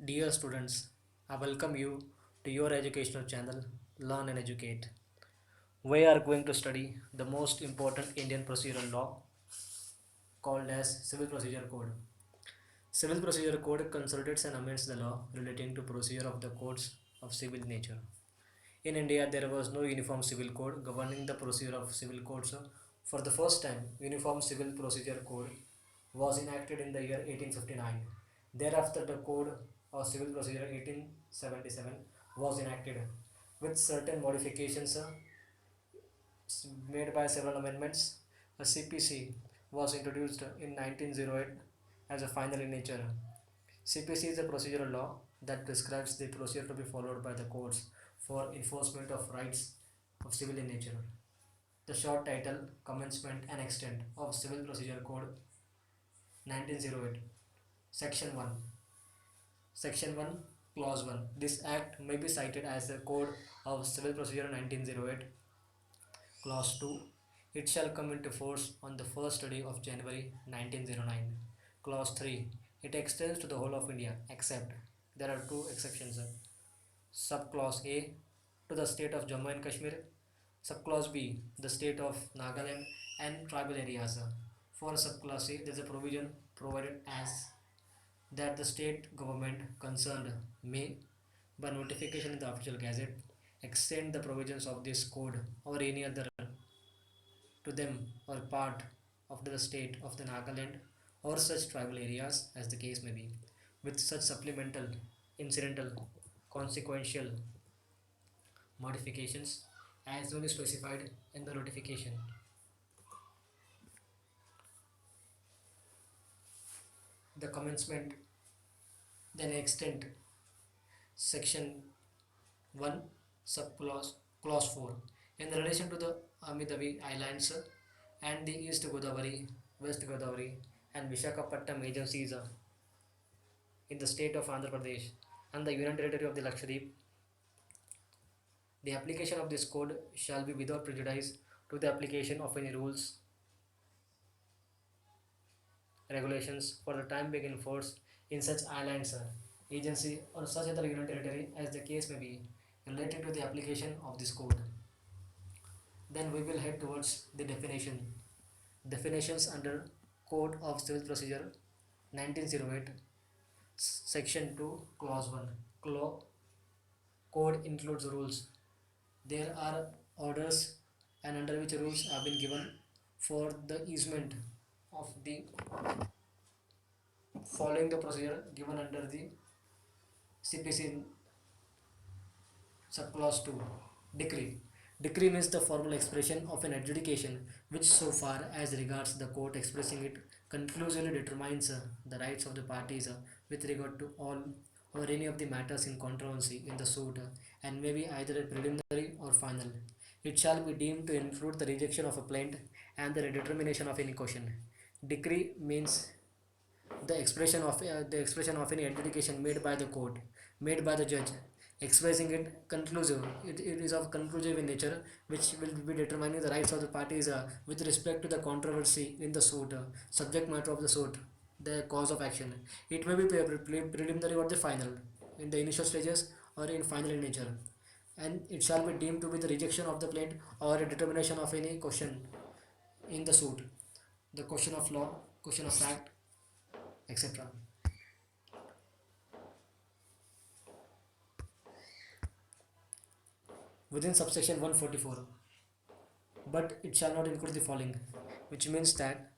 Dear students, I welcome you to your educational channel Learn and Educate. We are going to study the most important Indian procedural law called as Civil Procedure Code. Civil Procedure Code consolidates and amends the law relating to procedure of the courts of civil nature. In India, there was no uniform civil code governing the procedure of civil courts. For the first time, Uniform Civil Procedure Code was enacted in the year 1859. Thereafter, the Code of Civil Procedure 1877 was enacted with certain modifications made by several amendments. A CPC was introduced in 1908 as a final in nature. CPC is a procedural law that prescribes the procedure to be followed by the courts for enforcement of rights of civil in nature. The short title, Commencement and Extent of Civil Procedure Code 1908, Section 1. Section 1, Clause 1. This act may be cited as the Code of Civil Procedure 1908. Clause 2. It shall come into force on the first day of January 1909. Clause 3. It extends to the whole of India except there are two exceptions. Subclause A to the state of Jammu and Kashmir. Subclause B the state of Nagaland and tribal areas. For subclause A, there is a provision provided as that the state government concerned may, by notification in the official gazette, extend the provisions of this code or any other to them or part of the state of the Nagaland or such tribal areas as the case may be, with such supplemental, incidental, consequential modifications as only specified in the notification. The commencement, then extent, section 1, subclause, clause 4. In relation to the Amidavi Islands and the East Godavari, West Godavari, and Vishakhapatnam agencies in the state of Andhra Pradesh and the Union Territory of the Lakshadweep, the application of this code shall be without prejudice to the application of any rules, regulations for the time being in force in such islands, agency, or such other union territory as the case may be relating to the application of this code. Then we will head towards the definition. Definitions under Code of Civil Procedure 1908, Section 2, Clause 1. Code includes rules. There are orders and under which rules have been given for the easement of the following the procedure given under the CPC subclause 2. Decree. Decree means the formal expression of an adjudication which, so far as regards the court expressing it, conclusively determines the rights of the parties with regard to all or any of the matters in controversy in the suit and may be either a preliminary or final. It shall be deemed to include the rejection of a plaint and the determination of any question. Decree means the expression of any adjudication made by the court, made by the judge, expressing it conclusive. It is of conclusive in nature, which will be determining the rights of the parties with respect to the controversy in the suit, subject matter of the suit, the cause of action. It may be preliminary or the final, in the initial stages or in final in nature, and it shall be deemed to be the rejection of the plaint or a determination of any question in the suit, the question of law, question of fact, etc. Within subsection 144, but it shall not include the following, which means that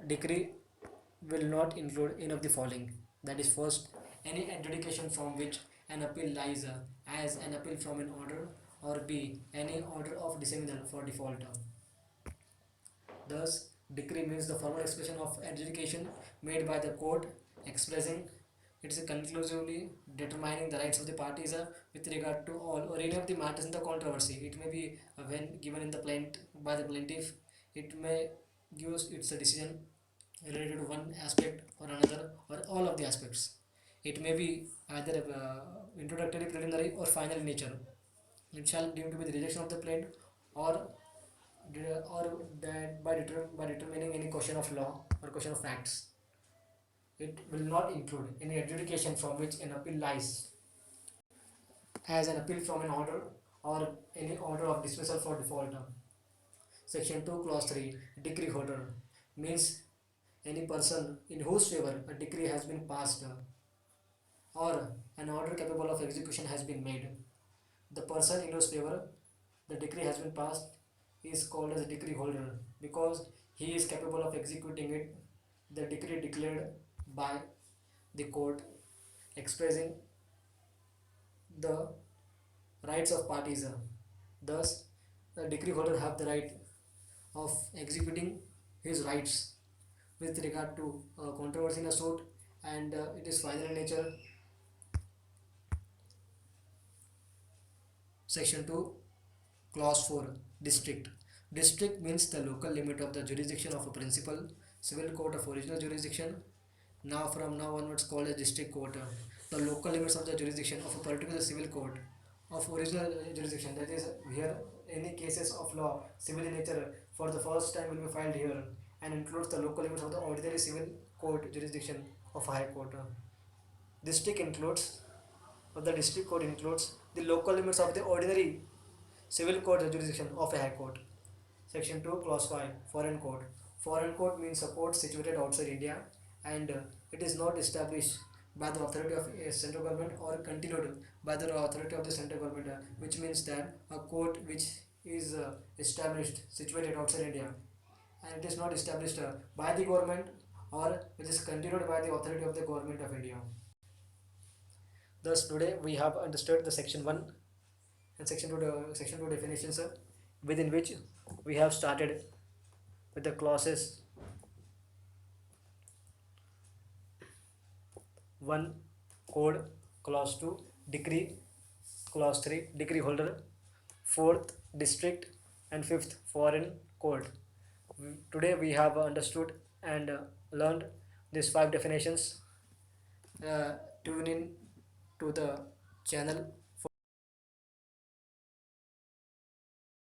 decree will not include any of the following. That is, first, any adjudication from which an appeal lies as an appeal from an order, or B, any order of dismissal for default. Thus, decree means the formal expression of adjudication made by the court expressing it is conclusively determining the rights of the parties with regard to all or any of the matters in the controversy. It may be when given in the plaint by the plaintiff, it may give its a decision related to one aspect or another or all of the aspects. It may be either introductory, preliminary, or final in nature. It shall deemed to be the rejection of the plaint or or that by determining any question of law or question of facts. It will not include any adjudication from which an appeal lies, as an appeal from an order or any order of dismissal for default. Section 2, Clause 3, decree holder means any person in whose favor a decree has been passed or an order capable of execution has been made. The person in whose favor the decree has been passed is called as a decree holder because he is capable of executing it. The decree declared by the court expressing the rights of parties. Thus, the decree holder have the right of executing his rights with regard to controversy in a suit, and it is final in nature. Section 2, Clause 4, District. District means the local limit of the jurisdiction of a principal civil court of original jurisdiction, now from now onwards called as district court. The local limits of the jurisdiction of a particular civil court of original jurisdiction, that is, here any cases of law civil in nature for the first time will be filed here, and includes the local limits of the ordinary civil court jurisdiction of a high court. District includes, or the district court includes, the local limits of the ordinary civil court jurisdiction of a high court. Section 2, Clause 5, Foreign court. Foreign court means a court situated outside India, and it is not established by the authority of a central government or continued by the authority of the central government, which means that a court which is established, situated outside India, and it is not established by the government or which is continued by the authority of the government of India. Thus, today we have understood the section 1 and section 2 definitions, within which we have started with the clauses 1, code, clause 2, decree, clause 3, decree holder, 4th, district, and 5th, foreign court. Today we have understood and learned these 5 definitions. Tune in to the channel